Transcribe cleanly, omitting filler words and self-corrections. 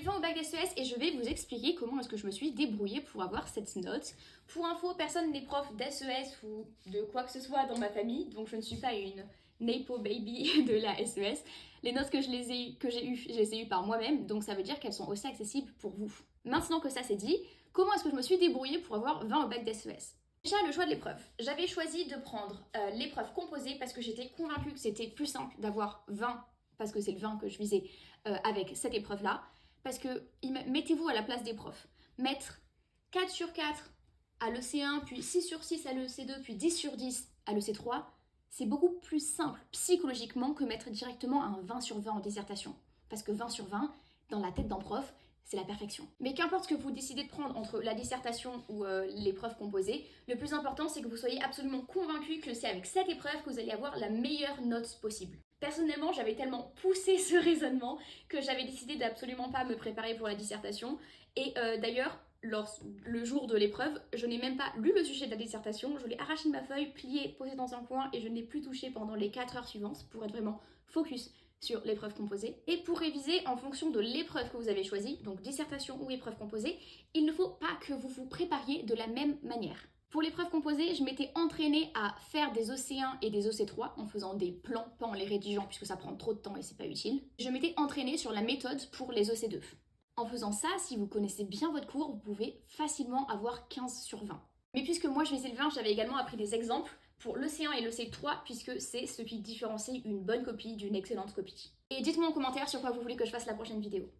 eu 20 au bac d'SES et je vais vous expliquer comment est-ce que je me suis débrouillée pour avoir cette note. Pour info, personne n'est prof d'SES ou de quoi que ce soit dans ma famille, donc je ne suis pas une Nepo baby de la SES. Les notes que je les ai eues par moi-même, donc ça veut dire qu'elles sont aussi accessibles pour vous. Maintenant que ça c'est dit, comment est-ce que je me suis débrouillée pour avoir 20 au bac d'SES? Déjà, le choix de l'épreuve. J'avais choisi de prendre l'épreuve composée parce que j'étais convaincue que c'était plus simple d'avoir 20, parce que c'est le 20 que je visais avec cette épreuve-là. Parce que mettez-vous à la place des profs. Mettre 4 sur 4 à l'EC1, puis 6 sur 6 à l'EC2, puis 10 sur 10 à l'EC3, c'est beaucoup plus simple psychologiquement que mettre directement un 20 sur 20 en dissertation. Parce que 20 sur 20, dans la tête d'un prof, c'est la perfection. Mais qu'importe ce que vous décidez de prendre entre la dissertation ou l'épreuve composée, le plus important c'est que vous soyez absolument convaincu que c'est avec cette épreuve que vous allez avoir la meilleure note possible. Personnellement, j'avais tellement poussé ce raisonnement que j'avais décidé d'absolument pas me préparer pour la dissertation. Et d'ailleurs, le jour de l'épreuve, je n'ai même pas lu le sujet de la dissertation, je l'ai arraché de ma feuille, plié, posé dans un coin et je ne l'ai plus touché pendant les 4 heures suivantes pour être vraiment focus sur l'épreuve composée. Et pour réviser en fonction de l'épreuve que vous avez choisie, donc dissertation ou épreuve composée, il ne faut pas que vous vous prépariez de la même manière. Pour l'épreuve composée, je m'étais entraînée à faire des OC1 et des OC3 en faisant des plans, pas en les rédigeant puisque ça prend trop de temps et c'est pas utile. Je m'étais entraînée sur la méthode pour les OC2. En faisant ça, si vous connaissez bien votre cours, vous pouvez facilement avoir 15 sur 20. Mais puisque moi je visais le 20, j'avais également appris des exemples pour l'EC1 et l'EC3 puisque c'est ce qui différencie une bonne copie d'une excellente copie. Et dites-moi en commentaire sur quoi vous voulez que je fasse la prochaine vidéo.